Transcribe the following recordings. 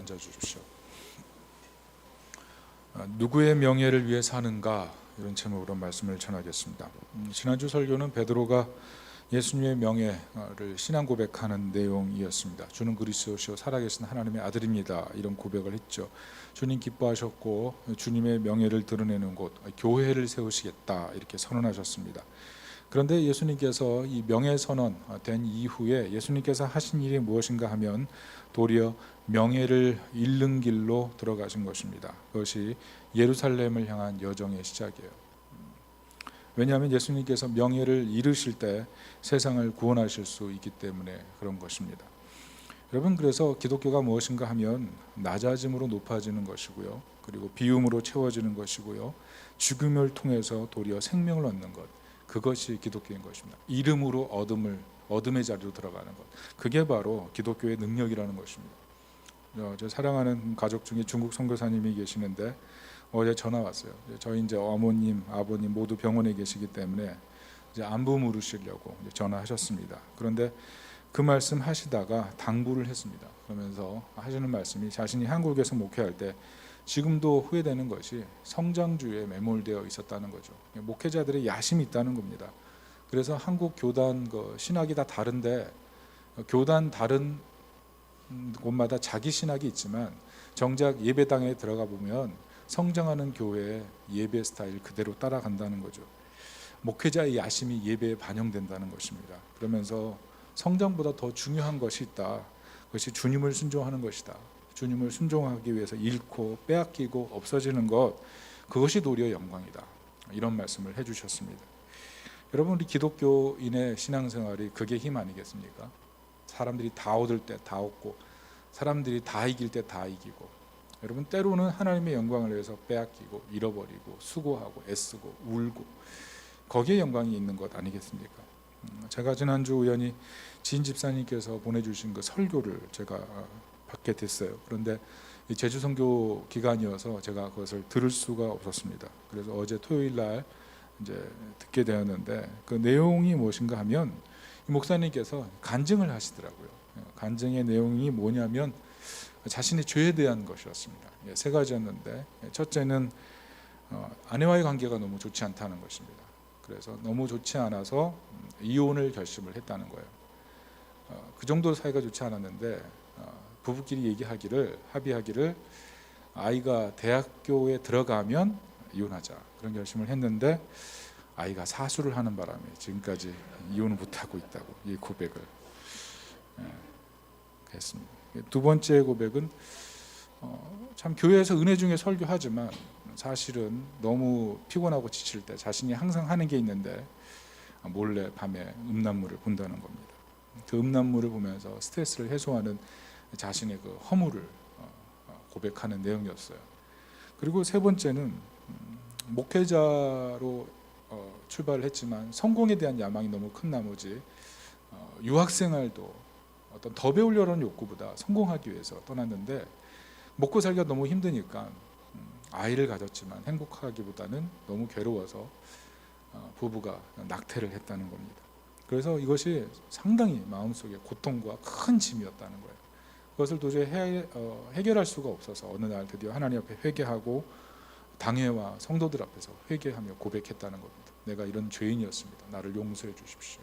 앉아주십시오. 누구의 명예를 위해 사는가, 이런 제목으로 말씀을 전하겠습니다. 지난주 설교는 베드로가 예수님의 명예를 신앙 고백하는 내용이었습니다. 주는 그리스도시요 살아계신 하나님의 아들입니다, 이런 고백을 했죠. 주님 기뻐하셨고 주님의 명예를 드러내는 곳 교회를 세우시겠다, 이렇게 선언하셨습니다. 그런데 예수님께서 이 명예 선언된 이후에 예수님께서 하신 일이 무엇인가 하면 도리어 명예를 잃는 길로 들어가신 것입니다. 그것이 예루살렘을 향한 여정의 시작이에요. 왜냐하면 예수님께서 명예를 잃으실 때 세상을 구원하실 수 있기 때문에 그런 것입니다. 여러분, 그래서 기독교가 무엇인가 하면 낮아짐으로 높아지는 것이고요, 그리고 비움으로 채워지는 것이고요, 죽음을 통해서 도리어 생명을 얻는 것, 그것이 기독교인 것입니다. 이름으로 어둠의 자리로 들어가는 것, 그게 바로 기독교의 능력이라는 것입니다. 저 사랑하는 가족 중에 중국 선교사님이 계시는데 어제 전화 왔어요. 저희 이제 어머님, 아버님 모두 병원에 계시기 때문에 이제 안부 물으시려고 전화하셨습니다. 그런데 그 말씀 하시다가 당부를 했습니다. 그러면서 하시는 말씀이 자신이 한국에서 목회할 때 지금도 후회되는 것이 성장주의에 매몰되어 있었다는 거죠. 목회자들의 야심이 있다는 겁니다. 그래서 한국 교단 신학이 다 다른데, 교단 다른 곳마다 자기 신학이 있지만 정작 예배당에 들어가 보면 성장하는 교회의 예배 스타일 그대로 따라간다는 거죠. 목회자의 야심이 예배에 반영된다는 것입니다. 그러면서 성장보다 더 중요한 것이 있다. 그것이 주님을 순종하는 것이다. 주님을 순종하기 위해서 잃고 빼앗기고 없어지는 것, 그것이 도리어 영광이다, 이런 말씀을 해주셨습니다. 여러분, 우리 기독교인의 신앙생활이 그게 힘 아니겠습니까? 사람들이 다 얻을 때 다 얻고 사람들이 다 이길 때 다 이기고, 여러분, 때로는 하나님의 영광을 위해서 빼앗기고 잃어버리고 수고하고 애쓰고 울고, 거기에 영광이 있는 것 아니겠습니까? 제가 지난주 우연히 지인 집사님께서 보내주신 그 설교를 제가 받게 됐어요. 그런데 제주 선교 기간이어서 제가 그것을 들을 수가 없었습니다. 그래서 어제 토요일 날 이제 듣게 되었는데, 그 내용이 무엇인가 하면 목사님께서 간증을 하시더라고요. 간증의 내용이 뭐냐면 자신의 죄에 대한 것이었습니다. 세 가지였는데, 첫째는 아내와의 관계가 너무 좋지 않다는 것입니다. 그래서 너무 좋지 않아서 이혼을 결심을 했다는 거예요. 그 정도 사이가 좋지 않았는데 부부끼리 합의하기를 아이가 대학교에 들어가면 이혼하자, 그런 결심을 했는데 아이가 사수를 하는 바람에 지금까지 이혼을 못하고 있다고, 이 고백을 했습니다. 두 번째 고백은 참 교회에서 은혜 중에 설교하지만 사실은 너무 피곤하고 지칠 때 자신이 항상 하는 게 있는데 몰래 밤에 음란물을 본다는 겁니다. 그 음란물을 보면서 스트레스를 해소하는 자신의 그 허물을 고백하는 내용이었어요. 그리고 세 번째는 목회자로 출발을 했지만 성공에 대한 야망이 너무 큰 나머지 유학생활도 어떤 더 배우려는 욕구보다 성공하기 위해서 떠났는데, 먹고 살기가 너무 힘드니까 아이를 가졌지만 행복하기보다는 너무 괴로워서 부부가 낙태를 했다는 겁니다. 그래서 이것이 상당히 마음속에 고통과 큰 짐이었다는 거예요. 그것을 도저히 해결할 수가 없어서 어느 날 드디어 하나님 앞에 회개하고 당회와 성도들 앞에서 회개하며 고백했다는 겁니다. 내가 이런 죄인이었습니다. 나를 용서해 주십시오.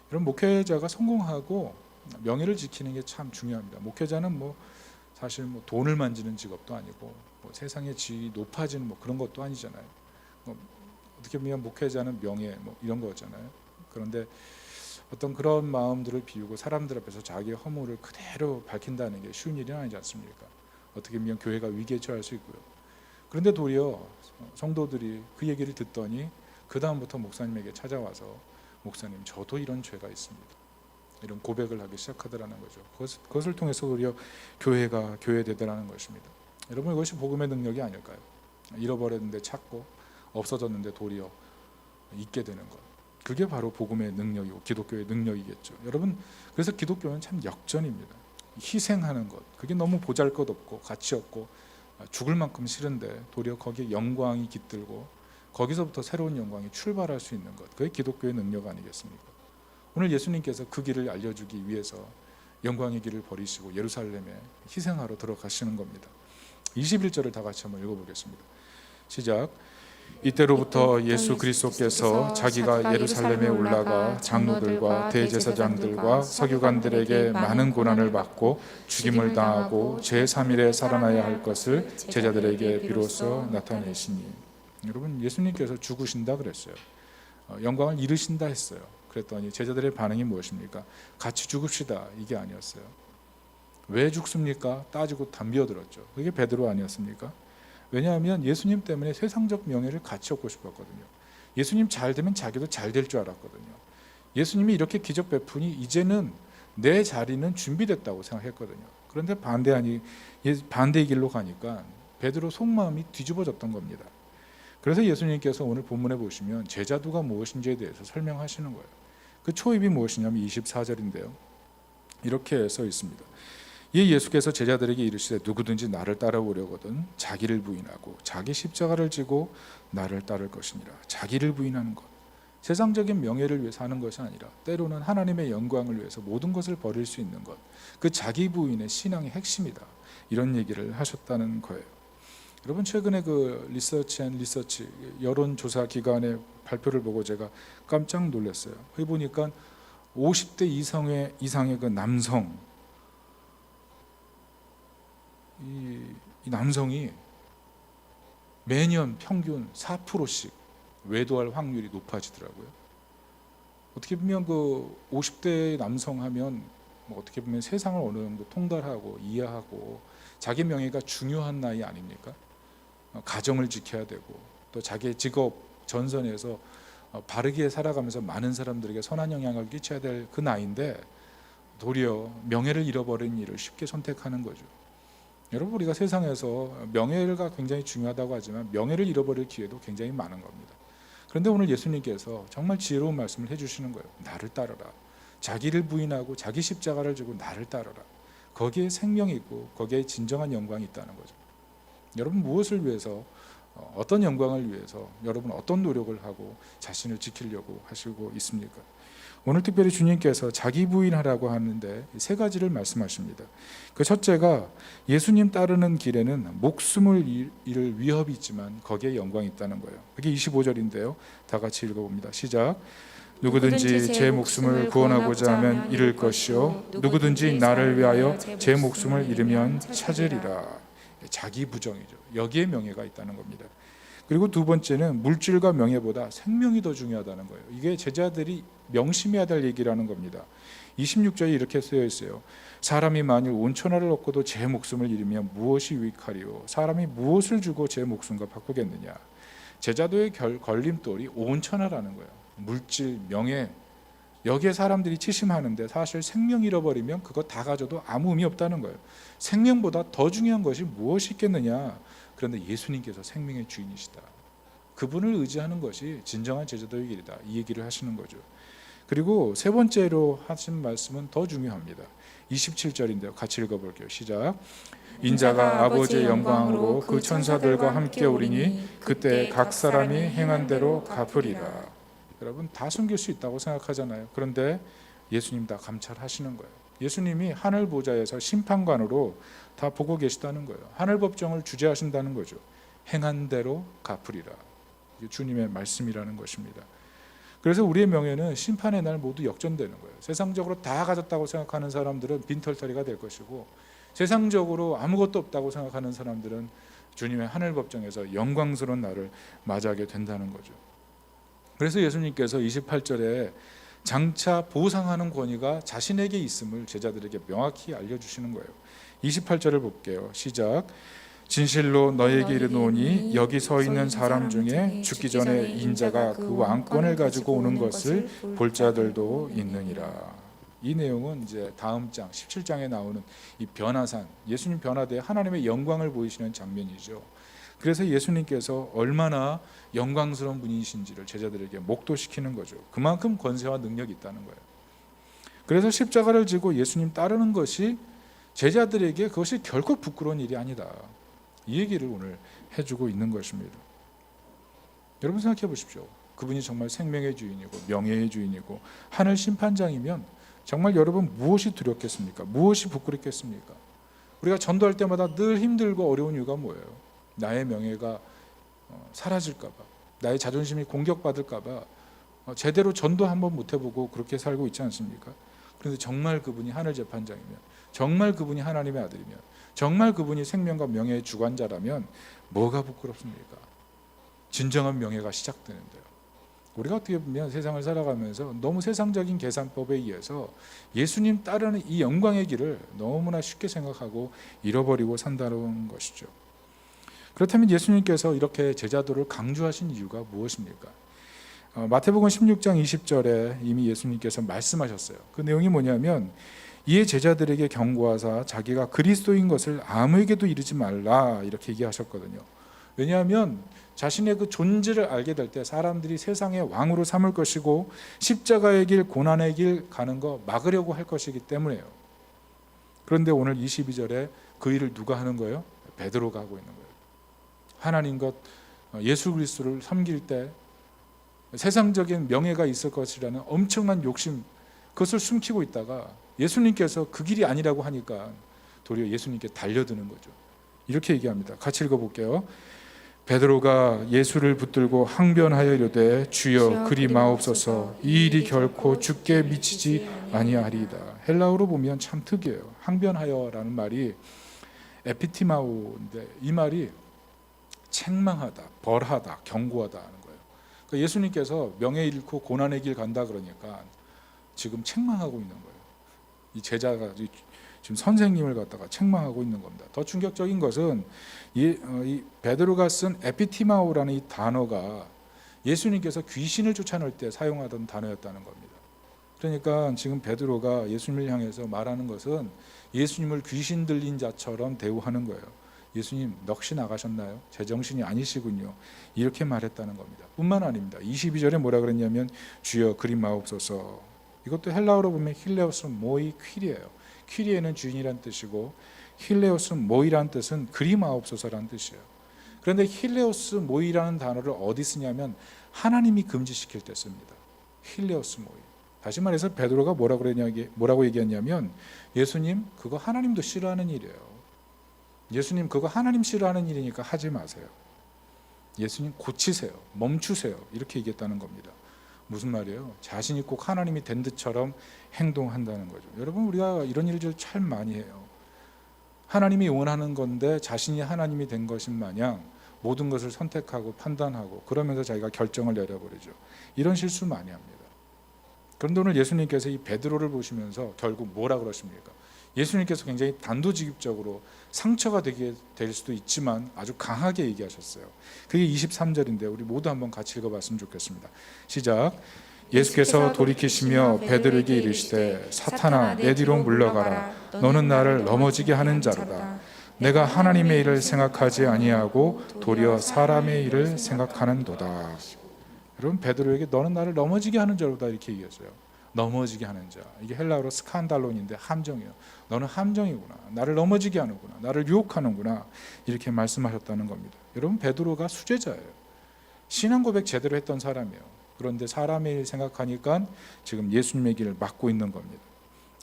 이런 목회자가 성공하고 명예를 지키는 게 참 중요합니다. 목회자는 사실 돈을 만지는 직업도 아니고 세상의 지위 높아지는 그런 것도 아니잖아요. 어떻게 보면 목회자는 명예 이런 거잖아요. 그런데 어떤 그런 마음들을 비우고 사람들 앞에서 자기의 허물을 그대로 밝힌다는 게 쉬운 일이 아니지 않습니까? 어떻게 보면 교회가 위기에 처할 수 있고요. 그런데 도리어 성도들이 그 얘기를 듣더니 그 다음부터 목사님에게 찾아와서, 목사님, 저도 이런 죄가 있습니다, 이런 고백을 하기 시작하더라는 거죠. 그것을 통해서 도리어 교회가 교회되더라는 것입니다. 여러분, 이것이 복음의 능력이 아닐까요? 잃어버렸는데 찾고 없어졌는데 도리어 있게 되는 것, 그게 바로 복음의 능력이고 기독교의 능력이겠죠. 여러분, 그래서 기독교는 참 역전입니다. 희생하는 것, 그게 너무 보잘것없고 가치 없고 죽을 만큼 싫은데 도리어 거기에 영광이 깃들고 거기서부터 새로운 영광이 출발할 수 있는 것, 그게 기독교의 능력 아니겠습니까? 오늘 예수님께서 그 길을 알려주기 위해서 영광의 길을 버리시고 예루살렘에 희생하러 들어가시는 겁니다. 21절을 다 같이 한번 읽어보겠습니다. 시작. 이때로부터 예수 그리스도께서 자기가 예루살렘에 올라가 장로들과 대제사장들과 서기관들에게 많은 고난을 받고 죽임을 당하고 제3일에 살아나야 할 것을 제자들에게 비로소 나타내시니. 여러분, 예수님께서 죽으신다 그랬어요. 영광을 이루신다 했어요. 그랬더니 제자들의 반응이 무엇입니까? 같이 죽읍시다, 이게 아니었어요. 왜 죽습니까? 따지고 담비어들었죠. 그게 베드로 아니었습니까? 왜냐하면 예수님 때문에 세상적 명예를 같이 얻고 싶었거든요. 예수님 잘 되면 자기도 잘 될 줄 알았거든요. 예수님이 이렇게 기적 베푸니 이제는 내 자리는 준비됐다고 생각했거든요. 그런데 반대의 길로 가니까 베드로 속마음이 뒤집어졌던 겁니다. 그래서 예수님께서 오늘 본문에 보시면 제자도가 무엇인지에 대해서 설명하시는 거예요. 그 초입이 무엇이냐면 24절인데요. 이렇게 써 있습니다. 이 예수께서 제자들에게 이르시되 누구든지 나를 따라오려거든 자기를 부인하고 자기 십자가를 지고 나를 따를 것이니라. 자기를 부인하는 것, 세상적인 명예를 위해 사는 것이 아니라 때로는 하나님의 영광을 위해서 모든 것을 버릴 수 있는 것, 그 자기 부인의 신앙의 핵심이다, 이런 얘기를 하셨다는 거예요. 여러분, 최근에 그 리서치 여론조사 기관의 발표를 보고 제가 깜짝 놀랐어요. 거기 보니까 50대 이상의 그 남성, 이 남성이 매년 평균 4%씩 외도할 확률이 높아지더라고요. 어떻게 보면 그 50대 남성 하면 뭐 어떻게 보면 세상을 어느 정도 통달하고 이해하고 자기 명예가 중요한 나이 아닙니까? 가정을 지켜야 되고 또 자기의 직업 전선에서 바르게 살아가면서 많은 사람들에게 선한 영향을 끼쳐야 될 그 나이인데 도리어 명예를 잃어버린 일을 쉽게 선택하는 거죠. 여러분, 우리가 세상에서 명예가 굉장히 중요하다고 하지만 명예를 잃어버릴 기회도 굉장히 많은 겁니다. 그런데 오늘 예수님께서 정말 지혜로운 말씀을 해주시는 거예요. 나를 따르라. 자기를 부인하고 자기 십자가를 지고 나를 따르라. 거기에 생명이 있고 거기에 진정한 영광이 있다는 거죠. 여러분, 무엇을 위해서, 어떤 영광을 위해서 여러분 어떤 노력을 하고 자신을 지키려고 하시고 있습니까? 오늘 특별히 주님께서 자기 부인하라고 하는데 세 가지를 말씀하십니다. 그 첫째가 예수님 따르는 길에는 목숨을 잃을 위협이 있지만 거기에 영광이 있다는 거예요. 그게 25절인데요. 다 같이 읽어봅니다. 시작. 누구든지 제 목숨을 구원하고자 하면 잃을 것이요 누구든지 나를 위하여 제 목숨을 잃으면 찾으리라. 자기 부정이죠. 여기에 명예가 있다는 겁니다. 그리고 두 번째는 물질과 명예보다 생명이 더 중요하다는 거예요. 이게 제자들이 명심해야 될 얘기라는 겁니다. 26절에 이렇게 쓰여 있어요. 사람이 만일 온 천하를 얻고도 제 목숨을 잃으면 무엇이 유익하리요? 사람이 무엇을 주고 제 목숨과 바꾸겠느냐? 제자도의 걸림돌이 온 천하라는 거예요. 물질, 명예, 여기에 사람들이 치심하는데 사실 생명 잃어버리면 그거 다 가져도 아무 의미 없다는 거예요. 생명보다 더 중요한 것이 무엇이 있겠느냐? 그런데 예수님께서 생명의 주인이시다. 그분을 의지하는 것이 진정한 제자도의 길이다. 이 얘기를 하시는 거죠. 그리고 세 번째로 하신 말씀은 더 중요합니다. 27절인데요. 같이 읽어볼게요. 시작. 인자가 아버지의 영광으로 그 천사들과 함께 오리니 그때 각 사람이 행한 대로 갚으리라. 여러분, 다 숨길 수 있다고 생각하잖아요. 그런데 예수님 다 감찰하시는 거예요. 예수님이 하늘 보좌에서 심판관으로 다 보고 계시다는 거예요. 하늘 법정을 주재하신다는 거죠. 행한 대로 갚으리라. 이게 주님의 말씀이라는 것입니다. 그래서 우리의 명예는 심판의 날 모두 역전되는 거예요. 세상적으로 다 가졌다고 생각하는 사람들은 빈털터리가 될 것이고 세상적으로 아무것도 없다고 생각하는 사람들은 주님의 하늘 법정에서 영광스러운 날을 맞이하게 된다는 거죠. 그래서 예수님께서 28절에 장차 보상하는 권위가 자신에게 있음을 제자들에게 명확히 알려주시는 거예요. 28절을 볼게요. 시작. 진실로 너에게 이르노니 여기 서 있는 사람 중에 죽기 전에 인자가 그 왕권을 가지고 오는 것을 볼 자들도 있느니라. 이 내용은 이제 다음 장 17장에 나오는 이 변화산, 예수님 변화되어 하나님의 영광을 보이시는 장면이죠. 그래서 예수님께서 얼마나 영광스러운 분이신지를 제자들에게 목도시키는 거죠. 그만큼 권세와 능력이 있다는 거예요. 그래서 십자가를 지고 예수님 따르는 것이 제자들에게 그것이 결코 부끄러운 일이 아니다. 이 얘기를 오늘 해주고 있는 것입니다. 여러분 생각해 보십시오. 그분이 정말 생명의 주인이고 명예의 주인이고 하늘 심판장이면 정말 여러분 무엇이 두렵겠습니까? 무엇이 부끄럽겠습니까? 우리가 전도할 때마다 늘 힘들고 어려운 이유가 뭐예요? 나의 명예가 사라질까 봐, 나의 자존심이 공격받을까 봐 제대로 전도 한번 못 해보고 그렇게 살고 있지 않습니까? 그런데 정말 그분이 하늘 재판장이면, 정말 그분이 하나님의 아들이면, 정말 그분이 생명과 명예의 주관자라면 뭐가 부끄럽습니까? 진정한 명예가 시작되는데요. 우리가 어떻게 보면 세상을 살아가면서 너무 세상적인 계산법에 의해서 예수님 따르는 이 영광의 길을 너무나 쉽게 생각하고 잃어버리고 산다는 것이죠. 그렇다면 예수님께서 이렇게 제자도를 강조하신 이유가 무엇입니까? 마태복음 16장 20절에 이미 예수님께서 말씀하셨어요. 그 내용이 뭐냐면 이에 제자들에게 경고하사 자기가 그리스도인 것을 아무에게도 이르지 말라 이렇게 얘기하셨거든요. 왜냐하면 자신의 그 존재를 알게 될 때 사람들이 세상의 왕으로 삼을 것이고 십자가의 길, 고난의 길 가는 거 막으려고 할 것이기 때문에요. 그런데 오늘 22절에 그 일을 누가 하는 거예요? 베드로가 하고 있는 거예요. 하나님과 예수 그리스도를 섬길 때 세상적인 명예가 있을 것이라는 엄청난 욕심, 그것을 숨기고 있다가 예수님께서 그 길이 아니라고 하니까 도리어 예수님께 달려드는 거죠. 이렇게 얘기합니다. 같이 읽어볼게요. 베드로가 예수를 붙들고 항변하여 이르되 주여 그리 마옵소서, 이 일이 결코 주께 미치지 아니하리이다. 헬라어로 보면 참 특이해요. 항변하여라는 말이 에피티마오인데 이 말이 책망하다, 벌하다, 경고하다 하는 거예요. 그러니까 예수님께서 명예 잃고 고난의 길 간다 그러니까 지금 책망하고 있는 거예요. 이 제자가 지금 선생님을 갖다가 책망하고 있는 겁니다. 더 충격적인 것은 이 베드로가 쓴 에피티마오라는 이 단어가 예수님께서 귀신을 쫓아낼 때 사용하던 단어였다는 겁니다. 그러니까 지금 베드로가 예수님을 향해서 말하는 것은 예수님을 귀신 들린 자처럼 대우하는 거예요. 예수님 넋이 나가셨나요? 제정신이 아니시군요. 이렇게 말했다는 겁니다. 뿐만 아닙니다. 22절에 뭐라 그랬냐면 주여 그리 마옵소서. 이것도 헬라어로 보면 힐레오스 모이 퀴리예요. 퀴리에는 주인이란 뜻이고 힐레오스 모이란 뜻은 그리 마옵소서란 뜻이에요. 그런데 힐레오스 모이라는 단어를 어디 쓰냐면 하나님이 금지시킬 때 씁니다. 힐레오스 모이. 다시 말해서 베드로가 뭐라고 얘기했냐면 예수님 그거 하나님도 싫어하는 일이에요. 예수님 그거 하나님 싫어하는 일이니까 하지 마세요. 예수님 고치세요. 멈추세요. 이렇게 얘기했다는 겁니다. 무슨 말이에요? 자신이 꼭 하나님이 된 듯처럼 행동한다는 거죠. 여러분 우리가 이런 일들 참 많이 해요. 하나님이 원하는 건데 자신이 하나님이 된 것인 마냥 모든 것을 선택하고 판단하고 그러면서 자기가 결정을 내려버리죠. 이런 실수 많이 합니다. 그런데 오늘 예수님께서 이 베드로를 보시면서 결국 뭐라 그러십니까? 예수님께서 굉장히 단도직입적으로 상처가 되게 될 수도 있지만 아주 강하게 얘기하셨어요. 그게 23절인데 우리 모두 한번 같이 읽어봤으면 좋겠습니다. 시작. 예수께서 돌이키시며 베드로에게 이르시되 사탄아 내 뒤로 물러가라. 너는 나를 넘어지게 하는 자로다. 내가 하나님의 일을 생각하지 아니하고 도리어 사람의 일을 생각하는도다. 여러분 베드로에게 너는 나를 넘어지게 하는 자로다 이렇게 얘기했어요. 넘어지게 하는 자. 이게 헬라어로 스칸달론인데 함정이에요. 너는 함정이구나. 나를 넘어지게 하는구나. 나를 유혹하는구나. 이렇게 말씀하셨다는 겁니다. 여러분 베드로가 수제자예요. 신앙 고백 제대로 했던 사람이에요. 그런데 사람의 일 생각하니까 지금 예수님의 길을 막고 있는 겁니다.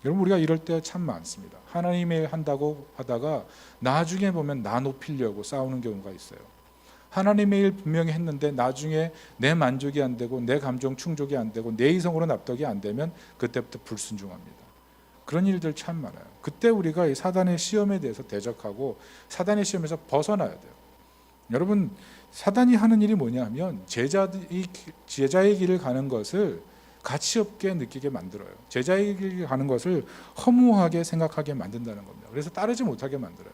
여러분 우리가 이럴 때 참 많습니다. 하나님의 일 한다고 하다가 나중에 보면 나 높이려고 싸우는 경우가 있어요. 하나님의 일 분명히 했는데 나중에 내 만족이 안 되고 내 감정 충족이 안 되고 내 이성으로 납득이 안 되면 그때부터 불순종합니다. 그런 일들 참 많아요. 그때 우리가 이 사단의 시험에 대해서 대적하고 사단의 시험에서 벗어나야 돼요. 여러분 사단이 하는 일이 뭐냐면 제자의 길을 가는 것을 가치 없게 느끼게 만들어요. 제자의 길을 가는 것을 허무하게 생각하게 만든다는 겁니다. 그래서 따르지 못하게 만들어요.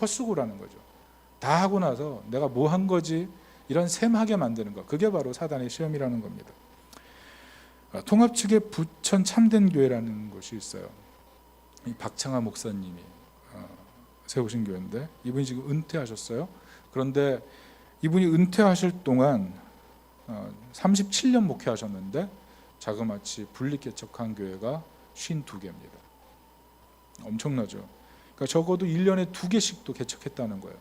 헛수고라는 거죠. 다 하고 나서 내가 뭐 한 거지 이런 셈하게 만드는 것, 그게 바로 사단의 시험이라는 겁니다. 통합 측의 부천 참된교회라는 곳이 있어요. 이 박창하 목사님이 세우신 교회인데 이분이 지금 은퇴하셨어요. 그런데 이분이 은퇴하실 동안 37년 목회하셨는데 자그마치 분립개척한 교회가 52개입니다. 엄청나죠. 그러니까 적어도 1년에 2개씩도 개척했다는 거예요.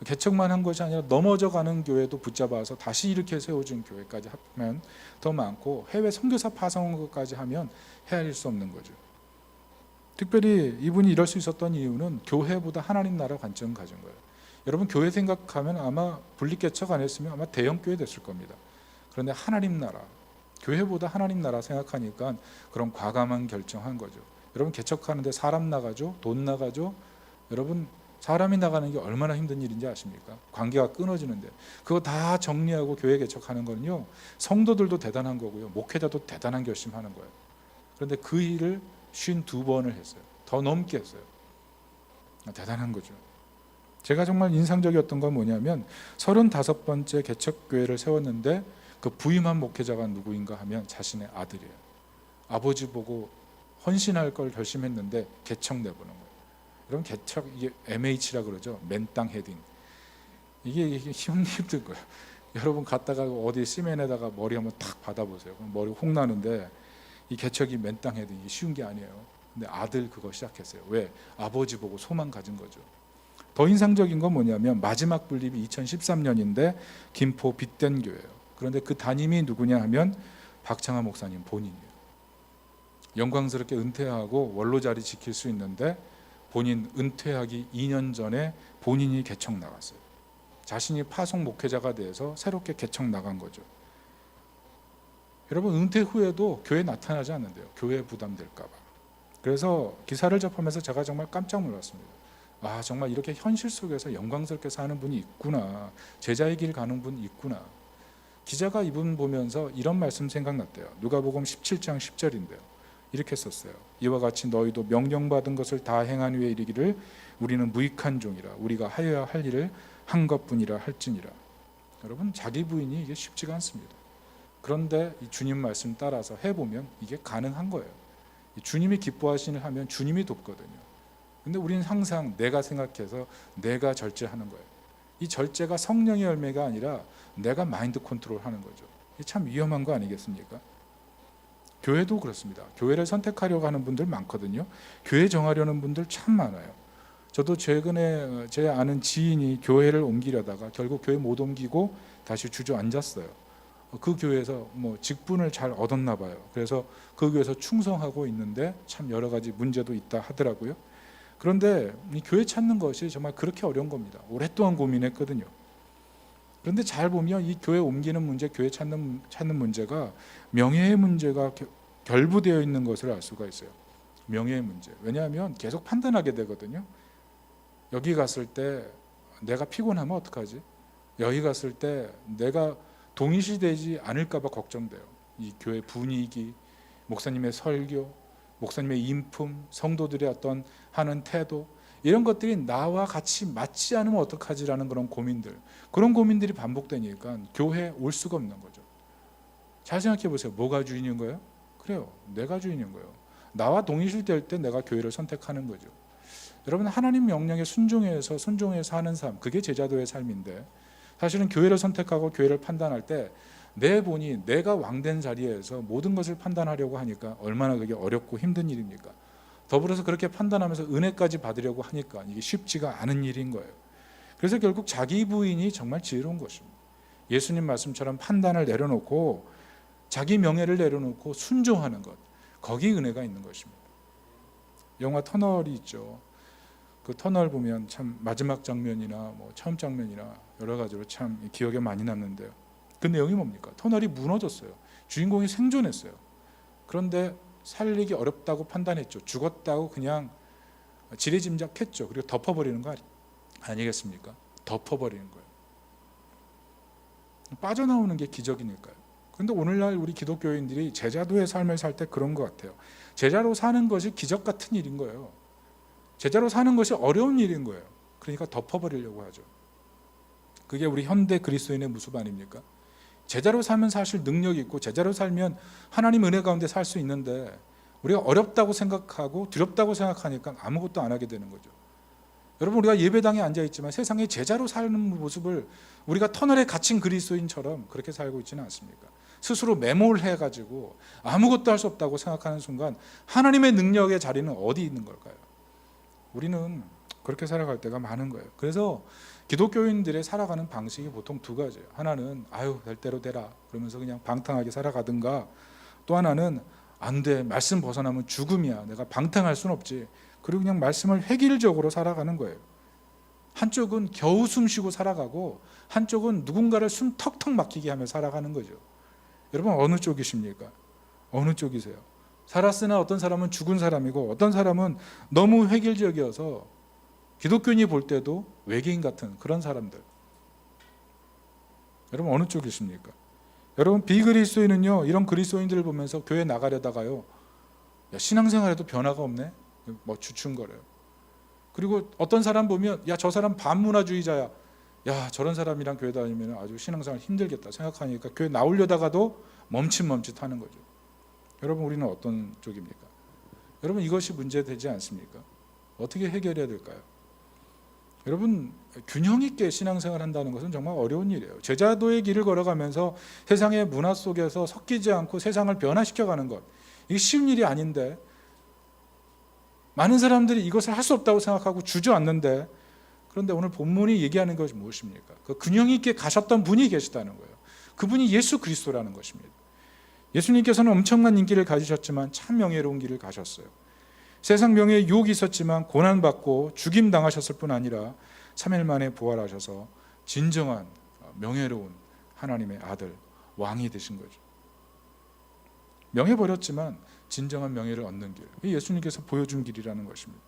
개척만 한 것이 아니라 넘어져가는 교회도 붙잡아서 다시 이렇게 세워준 교회까지 하면 더 많고, 해외 선교사 파송한 것까지 하면 헤아릴 수 없는 거죠. 특별히 이분이 이럴 수 있었던 이유는 교회보다 하나님 나라 관점 가진 거예요. 여러분, 교회 생각하면 아마 분립개척 안 했으면 아마 대형 교회 됐을 겁니다. 그런데 하나님 나라, 교회보다 하나님 나라 생각하니까 그런 과감한 결정한 거죠. 여러분, 개척하는데 사람 나가죠? 돈 나가죠? 여러분, 사람이 나가는 게 얼마나 힘든 일인지 아십니까? 관계가 끊어지는데 그거 다 정리하고 교회 개척하는 거는요, 성도들도 대단한 거고요, 목회자도 대단한 결심하는 거예요. 그런데 그 일을 52번을 했어요. 더 넘게 했어요. 대단한 거죠. 제가 정말 인상적이었던 건 뭐냐면 35번째 개척교회를 세웠는데 그 부임한 목회자가 누구인가 하면 자신의 아들이에요. 아버지 보고 헌신할 걸 결심했는데 개척 내보는 거예요. 여러분, 개척, 이게 MH라 그러죠. 맨땅 헤딩. 이게 힘든 거예요. 여러분 갔다가 어디 시멘에다가 머리 한번 탁 받아보세요. 그럼 머리 홍 나는데, 이 개척이 맨땅 헤딩이 쉬운 게 아니에요. 근데 아들 그거 시작했어요. 왜? 아버지 보고 소망 가진 거죠. 더 인상적인 건 뭐냐면 마지막 분립이 2013년인데 김포 빛된 교회예요. 그런데 그 담임이 누구냐 하면 박창하 목사님 본인이에요. 영광스럽게 은퇴하고 원로 자리 지킬 수 있는데 본인 은퇴하기 2년 전에 본인이 개척 나갔어요. 자신이 파송 목회자가 돼서 새롭게 개척 나간 거죠. 여러분, 은퇴 후에도 교회 나타나지 않는데요. 교회 부담될까 봐. 그래서 기사를 접하면서 제가 정말 깜짝 놀랐습니다. 아, 정말 이렇게 현실 속에서 영광스럽게 사는 분이 있구나. 제자의 길 가는 분이 있구나. 기자가 이분 보면서 이런 말씀 생각났대요. 누가복음 17장 10절인데요. 이렇게 썼어요. 이와 같이 너희도 명령받은 것을 다 행한 후에 이르기를 우리는 무익한 종이라 우리가 하여야 할 일을 한 것뿐이라 할지니라. 여러분, 자기 부인이 이게 쉽지가 않습니다. 그런데 이 주님 말씀 따라서 해보면 이게 가능한 거예요. 주님이 기뻐하시는 하면 주님이 돕거든요. 근데 우리는 항상 내가 생각해서 내가 절제하는 거예요. 이 절제가 성령의 열매가 아니라 내가 마인드 컨트롤하는 거죠. 이게 참 위험한 거 아니겠습니까? 교회도 그렇습니다. 교회를 선택하려고 하는 분들 많거든요. 교회 정하려는 분들 참 많아요. 저도 최근에 제 아는 지인이 교회를 옮기려다가 결국 교회 못 옮기고 다시 주저앉았어요. 그 교회에서 뭐 직분을 잘 얻었나 봐요. 그래서 그 교회에서 충성하고 있는데 참 여러 가지 문제도 있다 하더라고요. 그런데 이 교회 찾는 것이 정말 그렇게 어려운 겁니다. 오랫동안 고민했거든요. 그런데 잘 보면 이 교회 옮기는 문제, 교회 찾는 문제가 명예의 문제가 결부되어 있는 것을 알 수가 있어요. 명예의 문제. 왜냐하면 계속 판단하게 되거든요. 여기 갔을 때 내가 피곤하면 어떡하지? 여기 갔을 때 내가 동일시되지 않을까 봐 걱정돼요. 이 교회 분위기, 목사님의 설교, 목사님의 인품, 성도들의 어떤 하는 태도, 이런 것들이 나와 같이 맞지 않으면 어떡하지라는 그런 고민들, 그런 고민들이 반복되니까 교회에 올 수가 없는 거죠. 잘 생각해 보세요. 뭐가 주인인 거예요? 그래요, 내가 주인인 거예요. 나와 동일시될 때 내가 교회를 선택하는 거죠. 여러분, 하나님 명령에 순종해서 하는 삶, 그게 제자도의 삶인데, 사실은 교회를 선택하고 교회를 판단할 때 내 본이 내가 왕된 자리에서 모든 것을 판단하려고 하니까 얼마나 그게 어렵고 힘든 일입니까? 더불어서 그렇게 판단하면서 은혜까지 받으려고 하니까 이게 쉽지가 않은 일인 거예요. 그래서 결국 자기 부인이 정말 지혜로운 것입니다. 예수님 말씀처럼 판단을 내려놓고 자기 명예를 내려놓고 순종하는 것, 거기 은혜가 있는 것입니다. 영화 터널이 있죠. 그 터널 보면 참 마지막 장면이나 뭐 처음 장면이나 여러 가지로 참 기억에 많이 남는데요. 그 내용이 뭡니까? 터널이 무너졌어요. 주인공이 생존했어요. 그런데 살리기 어렵다고 판단했죠. 죽었다고 그냥 지레짐작했죠. 그리고 덮어버리는 거 아니겠습니까? 덮어버리는 거예요. 빠져나오는 게 기적이니까요. 그런데 오늘날 우리 기독교인들이 제자도의 삶을 살 때 그런 것 같아요. 제자로 사는 것이 기적 같은 일인 거예요. 제자로 사는 것이 어려운 일인 거예요. 그러니까 덮어버리려고 하죠. 그게 우리 현대 그리스도인의 모습 아닙니까? 제자로 살면 사실 능력이 있고 제자로 살면 하나님 은혜 가운데 살 수 있는데 우리가 어렵다고 생각하고 두렵다고 생각하니까 아무것도 안 하게 되는 거죠. 여러분, 우리가 예배당에 앉아있지만 세상에 제자로 사는 모습을 우리가 터널에 갇힌 그리스도인처럼 그렇게 살고 있지는 않습니까? 스스로 매몰해가지고 아무것도 할 수 없다고 생각하는 순간 하나님의 능력의 자리는 어디 있는 걸까요? 우리는 그렇게 살아갈 때가 많은 거예요. 그래서 기독교인들의 살아가는 방식이 보통 두 가지예요. 하나는 아유 될 대로 되라 그러면서 그냥 방탕하게 살아가든가, 또 하나는 안 돼, 말씀 벗어나면 죽음이야, 내가 방탕할 순 없지, 그리고 그냥 말씀을 획일적으로 살아가는 거예요. 한쪽은 겨우 숨 쉬고 살아가고 한쪽은 누군가를 숨 턱턱 막히게 하며 살아가는 거죠. 여러분 어느 쪽이십니까? 어느 쪽이세요? 살았으나 어떤 사람은 죽은 사람이고 어떤 사람은 너무 획일적이어서 기독교인이 볼 때도 외계인 같은 그런 사람들. 여러분 어느 쪽이십니까? 여러분 비그리스도인은요, 이런 그리스도인들을 보면서 교회 나가려다가요, 야, 신앙생활에도 변화가 없네, 뭐 주춤거려요. 그리고 어떤 사람 보면 야 저 사람 반문화주의자야, 야 저런 사람이랑 교회 다니면 아주 신앙생활 힘들겠다 생각하니까 교회 나오려다가도 멈칫멈칫하는 거죠. 여러분 우리는 어떤 쪽입니까? 여러분 이것이 문제되지 않습니까? 어떻게 해결해야 될까요? 여러분 균형 있게 신앙생활 한다는 것은 정말 어려운 일이에요. 제자도의 길을 걸어가면서 세상의 문화 속에서 섞이지 않고 세상을 변화시켜가는 것, 이게 쉬운 일이 아닌데 많은 사람들이 이것을 할 수 없다고 생각하고 주저앉는데, 그런데 오늘 본문이 얘기하는 것이 무엇입니까? 그 균형 있게 가셨던 분이 계시다는 거예요. 그분이 예수 그리스도라는 것입니다. 예수님께서는 엄청난 인기를 가지셨지만 참 명예로운 길을 가셨어요. 세상 명예에 유혹이 있었지만 고난받고 죽임 당하셨을 뿐 아니라 3일 만에 부활하셔서 진정한 명예로운 하나님의 아들, 왕이 되신 거죠. 명예 버렸지만 진정한 명예를 얻는 길, 예수님께서 보여준 길이라는 것입니다.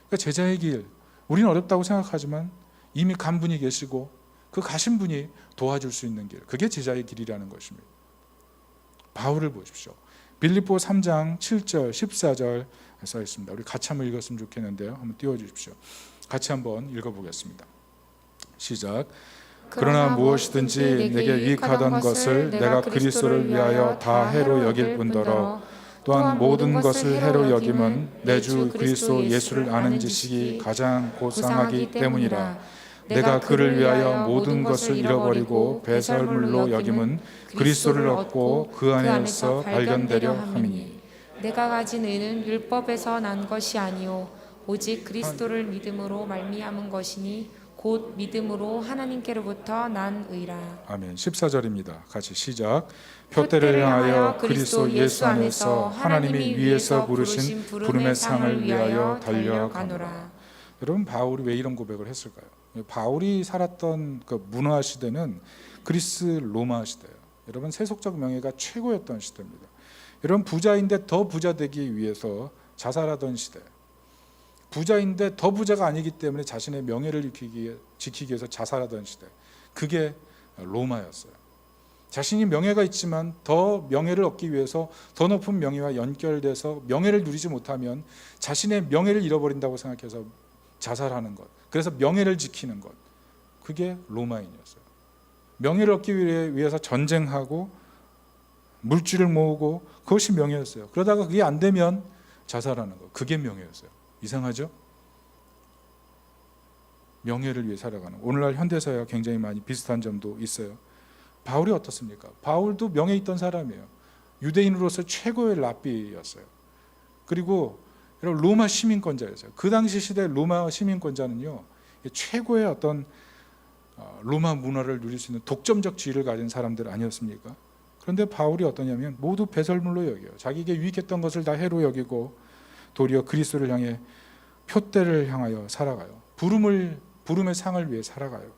그러니까 제자의 길, 우리는 어렵다고 생각하지만 이미 간 분이 계시고 그 가신 분이 도와줄 수 있는 길, 그게 제자의 길이라는 것입니다. 바울을 보십시오. 빌립보 3장 7절 14절 써 있습니다. 우리 같이 한번 읽었으면 좋겠는데요, 한번 띄워주십시오. 같이 한번 읽어보겠습니다. 시작. 그러나 무엇이든지 내게 유익하던 것을 내가 그리스도를 위하여 다 해로 여길 뿐더러 또한 모든 것을 해로 여김은 내 주 그리스도 예수를 아는 지식이 가장 고상하기 때문이라. 내가 그를 위하여 모든 것을 잃어버리고 배설물로 여김은 그리스도를 얻고 그 안에서 발견되려 함이니. 내가 가진 의는 율법에서 난 것이 아니요 오직 그리스도를 믿음으로 말미암은 것이니 곧 믿음으로 하나님께로부터 난 의라. 아멘. 14절입니다. 같이 시작. 표대를 향하여 그리스도 예수 안에서 하나님이 위에서 부르신 부름의 상을 위하여 달려가노라. 여러분 바울이 왜 이런 고백을 했을까요? 바울이 살았던 그 문화 시대는 그리스 로마 시대예요. 여러분 세속적 명예가 최고였던 시대입니다. 여러분 부자인데 더 부자 되기 위해서 자살하던 시대, 부자인데 더 부자가 아니기 때문에 자신의 명예를 지키기 위해서 자살하던 시대, 그게 로마였어요. 자신이 명예가 있지만 더 명예를 얻기 위해서 더 높은 명예와 연결돼서 명예를 누리지 못하면 자신의 명예를 잃어버린다고 생각해서 자살하는 것, 그래서 명예를 지키는 것, 그게 로마인이었어요. 명예를 얻기 위해서 전쟁하고 물질을 모으고 그것이 명예였어요. 그러다가 그게 안 되면 자살하는 것, 그게 명예였어요. 이상하죠? 명예를 위해 살아가는, 오늘날 현대사회와 굉장히 많이 비슷한 점도 있어요. 바울이 어떻습니까? 바울도 명예 있던 사람이에요. 유대인으로서 최고의 랍비였어요. 그리고 로마 시민권자였어요. 그 당시 시대 로마 시민권자는요, 최고의 어떤 로마 문화를 누릴 수 있는 독점적 지위를 가진 사람들 아니었습니까? 그런데 바울이 어떠냐면 모두 배설물로 여겨요. 자기에게 유익했던 것을 다 해로 여기고 도리어 그리스도를 향해 표대를 향하여 살아가요. 부름의 상을 위해 살아가요.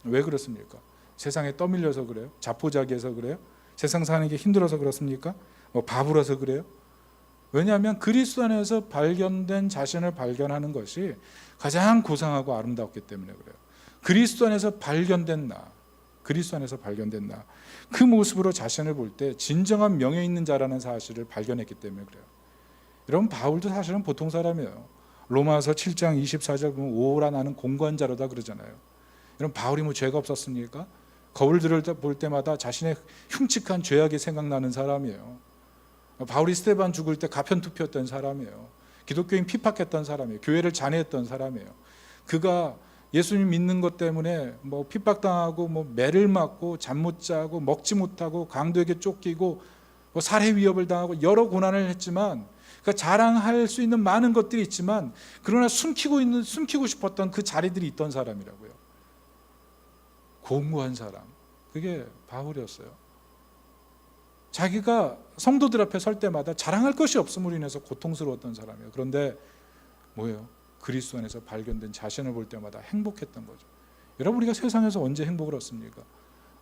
왜 그렇습니까? 세상에 떠밀려서 그래요? 자포자기해서 그래요? 세상 사는 게 힘들어서 그렇습니까? 바보라서 그래요? 왜냐하면 그리스도 안에서 발견된 자신을 발견하는 것이 가장 고상하고 아름다웠기 때문에 그래요. 그리스도 안에서 발견된 나, 그리스도 안에서 발견된 나, 그 모습으로 자신을 볼 때 진정한 명예 있는 자라는 사실을 발견했기 때문에 그래요. 여러분 바울도 사실은 보통 사람이에요. 로마서 7장 24절 보면 오라 나는 공관자로다 그러잖아요. 여러분 바울이 뭐 죄가 없었습니까? 거울들을 볼 때마다 자신의 흉측한 죄악이 생각나는 사람이에요. 바울이 스데반 죽을 때 가편투표했던 사람이에요. 기독교인 핍박했던 사람이에요. 교회를 잔해했던 사람이에요. 그가 예수님 믿는 것 때문에 뭐 핍박당하고 뭐 매를 맞고 잠 못 자고 먹지 못하고 강도에게 쫓기고 뭐 살해 위협을 당하고 여러 고난을 했지만 그러니까 자랑할 수 있는 많은 것들이 있지만 그러나 숨기고 싶었던 그 자리들이 있던 사람이라고요. 공고한 사람. 그게 바울이었어요. 자기가 성도들 앞에 설 때마다 자랑할 것이 없음으로 인해서 고통스러웠던 사람이에요. 그런데 뭐예요? 그리스도 안에서 발견된 자신을 볼 때마다 행복했던 거죠. 여러분, 우리가 세상에서 언제 행복을 얻습니까?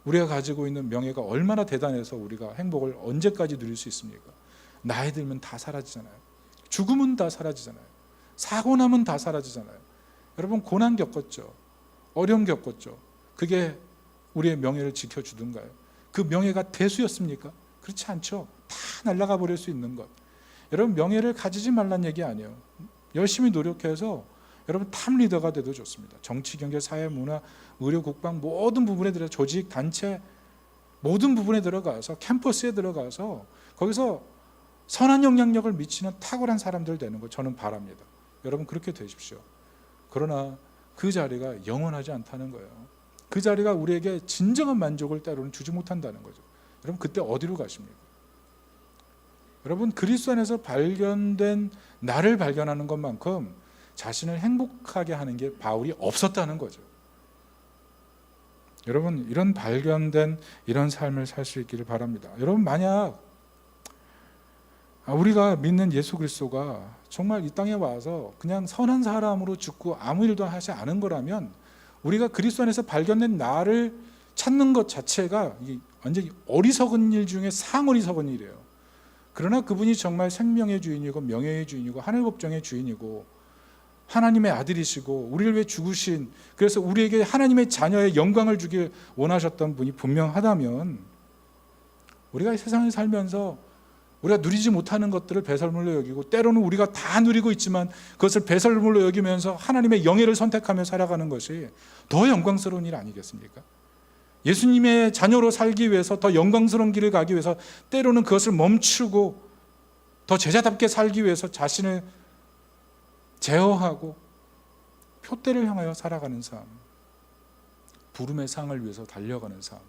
우리가 가지고 있는 명예가 얼마나 대단해서 우리가 행복을 언제까지 누릴 수 있습니까? 나이 들면 다 사라지잖아요. 죽으면 다 사라지잖아요. 사고 나면 다 사라지잖아요. 여러분, 고난 겪었죠. 어려움 겪었죠. 그게 우리의 명예를 지켜주던가요? 그 명예가 대수였습니까? 그렇지 않죠. 다 날아가 버릴 수 있는 것. 여러분, 명예를 가지지 말란 얘기 아니에요. 열심히 노력해서 여러분 탑 리더가 돼도 좋습니다. 정치, 경제, 사회, 문화, 의료, 국방 모든 부분에 들어가, 조직, 단체 모든 부분에 들어가서, 캠퍼스에 들어가서 거기서 선한 영향력을 미치는 탁월한 사람들 되는 거 저는 바랍니다. 여러분, 그렇게 되십시오. 그러나 그 자리가 영원하지 않다는 거예요. 그 자리가 우리에게 진정한 만족을 때로는 주지 못한다는 거죠. 여러분, 그때 어디로 가십니까? 여러분, 그리스도 안에서 발견된 나를 발견하는 것만큼 자신을 행복하게 하는 게 바울이 없었다는 거죠. 여러분, 이런 발견된 이런 삶을 살 수 있기를 바랍니다. 여러분, 만약 우리가 믿는 예수 그리스도가 정말 이 땅에 와서 그냥 선한 사람으로 죽고 아무 일도 하지 않은 거라면 우리가 그리스도 안에서 발견된 나를 찾는 것 자체가 완전히 어리석은 일 중에 상어리석은 일이에요. 그러나 그분이 정말 생명의 주인이고 명예의 주인이고 하늘법정의 주인이고 하나님의 아들이시고 우리를 위해 죽으신, 그래서 우리에게 하나님의 자녀의 영광을 주길 원하셨던 분이 분명하다면 우리가 이 세상에 살면서 우리가 누리지 못하는 것들을 배설물로 여기고 때로는 우리가 다 누리고 있지만 그것을 배설물로 여기면서 하나님의 영예를 선택하며 살아가는 것이 더 영광스러운 일 아니겠습니까? 예수님의 자녀로 살기 위해서 더 영광스러운 길을 가기 위해서 때로는 그것을 멈추고 더 제자답게 살기 위해서 자신을 제어하고 표대를 향하여 살아가는 삶, 부름의 상을 위해서 달려가는 삶,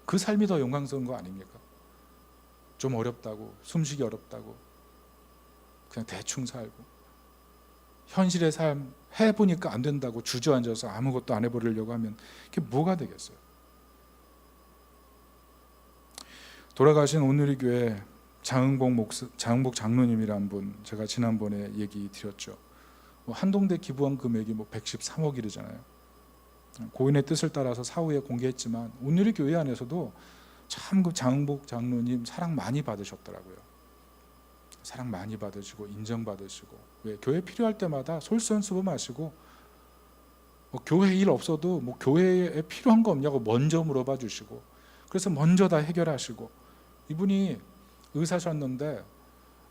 그 삶이 더 영광스러운 거 아닙니까? 좀 어렵다고, 숨쉬기 어렵다고 그냥 대충 살고 현실의 삶 해보니까 안 된다고 주저앉아서 아무것도 안 해버리려고 하면 그게 뭐가 되겠어요? 돌아가신 온누리교회 장흥복 장로님이란 분, 제가 지난번에 얘기 드렸죠. 한동대 기부한 금액이 113억 이르잖아요. 고인의 뜻을 따라서 사후에 공개했지만 온누리교회 안에서도 참 그 장흥복 장로님 사랑 많이 받으셨더라고요. 사랑 많이 받으시고 인정받으시고, 왜 교회 필요할 때마다 솔선수범하시고 교회 일 없어도 교회에 필요한 거 없냐고 먼저 물어봐 주시고, 그래서 먼저 다 해결하시고, 이분이 의사셨는데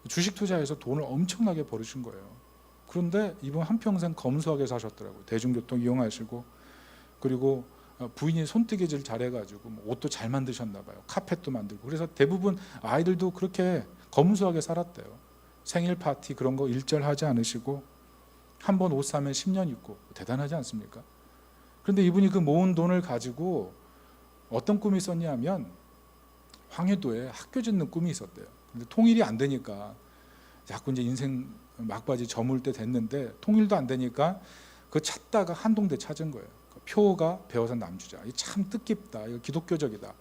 주식 투자해서 돈을 엄청나게 벌으신 거예요. 그런데 이분 한평생 검소하게 사셨더라고요. 대중교통 이용하시고, 그리고 부인이 손뜨개질 잘해가지고 옷도 잘 만드셨나 봐요. 카펫도 만들고. 그래서 대부분 아이들도 그렇게 검소하게 살았대요. 생일 파티 그런 거 일절하지 않으시고 한 번 옷 사면 10년 입고, 대단하지 않습니까? 그런데 이분이 그 모은 돈을 가지고 어떤 꿈이 있었냐면 황해도에 학교 짓는 꿈이 있었대요. 근데 통일이 안 되니까 자꾸 이제 인생 막바지 저물 때 됐는데 통일도 안 되니까 그 찾다가 한동대 찾은 거예요. 표가 배워서 남주자. 참 뜻깊다. 이거 기독교적이다.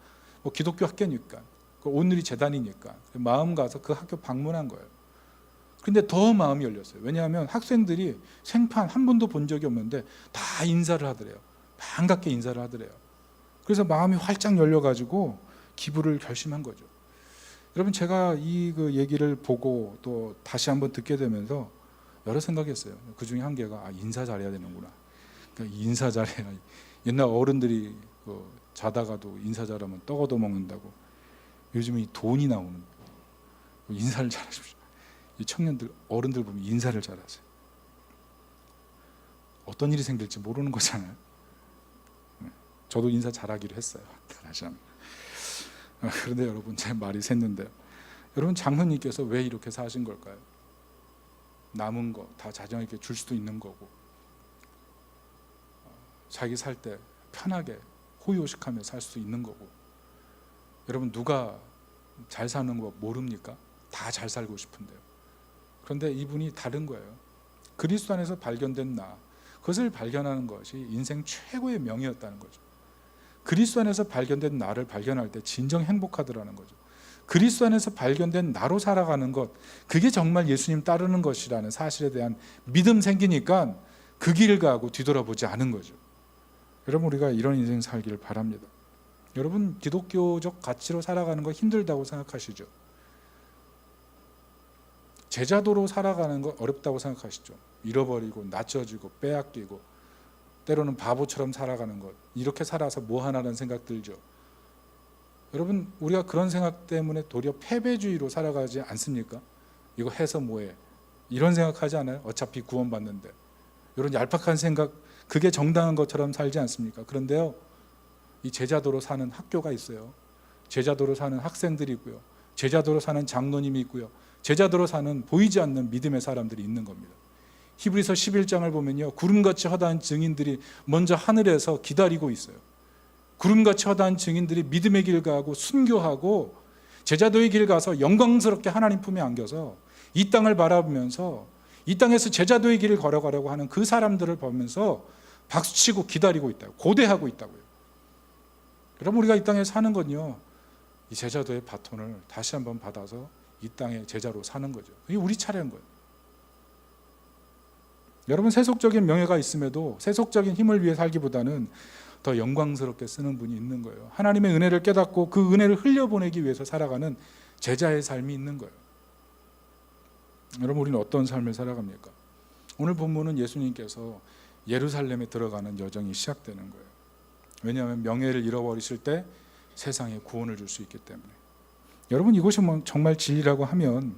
기독교 학교니까, 온누리 재단이니까 마음 가서 그 학교 방문한 거예요. 근데 더 마음이 열렸어요. 왜냐하면 학생들이 생판 한 번도 본 적이 없는데 다 인사를 하더래요. 반갑게 인사를 하더래요. 그래서 마음이 활짝 열려가지고 기부를 결심한 거죠. 여러분, 제가 그 얘기를 보고 또 다시 한번 듣게 되면서 여러 생각했어요. 그 중에 한 개가 인사 잘해야 되는구나. 그러니까 인사 잘해야. 옛날 어른들이 자다가도 인사 잘하면 떡 얻어 먹는다고. 요즘은 이 돈이 나오는 거예요. 인사를 잘하십시오. 이 청년들, 어른들 보면 인사를 잘하세요. 어떤 일이 생길지 모르는 거잖아요. 저도 인사 잘하기로 했어요. 다시 한번. 그런데 여러분, 제 말이 샜는데요. 여러분, 장로님께서 왜 이렇게 사신 걸까요? 남은 거 다 자녀에게 줄 수도 있는 거고, 자기 살 때 편하게 호의호식하며 살 수 있는 거고. 여러분, 누가 잘 사는 거 모릅니까? 다 잘 살고 싶은데요. 그런데 이분이 다른 거예요. 그리스도 안에서 발견된 나, 그것을 발견하는 것이 인생 최고의 명이었다는 거죠. 그리스도 안에서 발견된 나를 발견할 때 진정 행복하더라는 거죠. 그리스도 안에서 발견된 나로 살아가는 것, 그게 정말 예수님 따르는 것이라는 사실에 대한 믿음 생기니까 그 길을 가고 뒤돌아보지 않은 거죠. 여러분, 우리가 이런 인생 살기를 바랍니다. 여러분, 기독교적 가치로 살아가는 거 힘들다고 생각하시죠? 제자도로 살아가는 거 어렵다고 생각하시죠? 잃어버리고 낮춰지고 빼앗기고 때로는 바보처럼 살아가는 것, 이렇게 살아서 뭐 하나라는 생각 들죠? 여러분, 우리가 그런 생각 때문에 도리어 패배주의로 살아가지 않습니까? 이거 해서 뭐해? 이런 생각하지 않아요? 어차피 구원받는데. 이런 얄팍한 생각, 그게 정당한 것처럼 살지 않습니까? 그런데요, 이 제자도로 사는 학교가 있어요. 제자도로 사는 학생들이 있고요. 제자도로 사는 장로님이 있고요. 제자도로 사는 보이지 않는 믿음의 사람들이 있는 겁니다. 히브리서 11장을 보면요, 구름같이 허다한 증인들이 먼저 하늘에서 기다리고 있어요. 구름같이 허다한 증인들이 믿음의 길 가고 순교하고 제자도의 길 가서 영광스럽게 하나님 품에 안겨서 이 땅을 바라보면서 이 땅에서 제자도의 길을 걸어가려고 하는 그 사람들을 보면서 박수치고 기다리고 있다고, 고대하고 있다고요. 여러분, 우리가 이 땅에 사는 건요, 이 제자도의 바톤을 다시 한번 받아서 이 땅의 제자로 사는 거죠. 이게 우리 차례인 거예요. 여러분, 세속적인 명예가 있음에도 세속적인 힘을 위해 살기보다는 더 영광스럽게 쓰는 분이 있는 거예요. 하나님의 은혜를 깨닫고 그 은혜를 흘려보내기 위해서 살아가는 제자의 삶이 있는 거예요. 여러분, 우리는 어떤 삶을 살아갑니까? 오늘 본문은 예수님께서 예루살렘에 들어가는 여정이 시작되는 거예요. 왜냐하면 명예를 잃어버리실 때 세상에 구원을 줄 수 있기 때문에. 여러분, 이것이 정말 진리라고 하면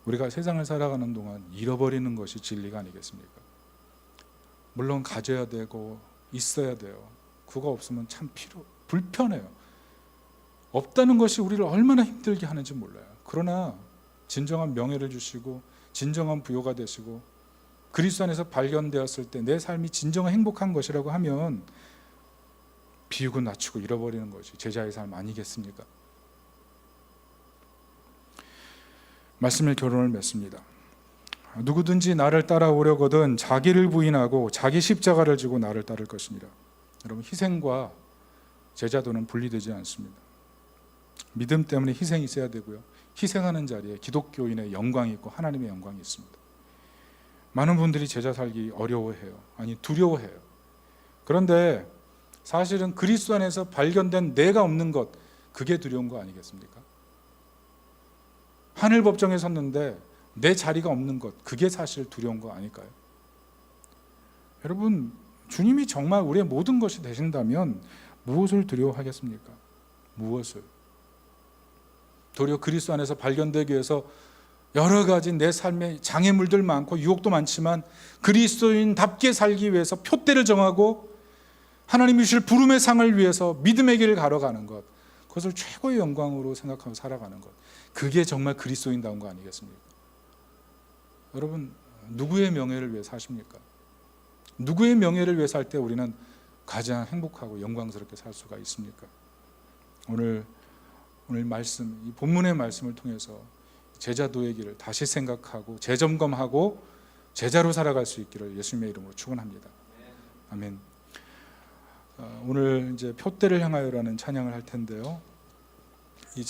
우리가 세상을 살아가는 동안 잃어버리는 것이 진리가 아니겠습니까? 물론 가져야 되고 있어야 돼요. 그거 없으면 참 불편해요. 없다는 것이 우리를 얼마나 힘들게 하는지 몰라요. 그러나 진정한 명예를 주시고 진정한 부요가 되시고 그리스도 안에서 발견되었을 때 내 삶이 진정한 행복한 것이라고 하면 비우고 낮추고 잃어버리는 것이 제자의 삶 아니겠습니까? 말씀의 결론을 맺습니다. 누구든지 나를 따라오려거든 자기를 부인하고 자기 십자가를 지고 나를 따를 것이니라. 여러분, 희생과 제자도는 분리되지 않습니다. 믿음 때문에 희생이 있어야 되고요, 희생하는 자리에 기독교인의 영광이 있고 하나님의 영광이 있습니다. 많은 분들이 제자 살기 어려워해요. 아니, 두려워해요. 그런데 사실은 그리스도 안에서 발견된 내가 없는 것, 그게 두려운 거 아니겠습니까? 하늘 법정에 섰는데 내 자리가 없는 것, 그게 사실 두려운 거 아닐까요? 여러분, 주님이 정말 우리의 모든 것이 되신다면 무엇을 두려워하겠습니까? 무엇을? 도리어 그리스도 안에서 발견되기 위해서 여러 가지 내 삶에 장애물들 많고 유혹도 많지만 그리스도인답게 살기 위해서 표대를 정하고 하나님이 주실 부름의 상을 위해서 믿음의 길을 걸어가는 것, 그것을 최고의 영광으로 생각하며 살아가는 것, 그게 정말 그리스도인다운 거 아니겠습니까? 여러분, 누구의 명예를 위해 사십니까? 누구의 명예를 위해 살 때 우리는 가장 행복하고 영광스럽게 살 수가 있습니까? 오늘 말씀, 이 본문의 말씀을 통해서 제자도의 길을 다시 생각하고 재점검하고 제자로 살아갈 수 있기를 예수님의 이름으로 축원합니다. 아멘. 오늘 이제 표대를 향하여라는 찬양을 할 텐데요. 이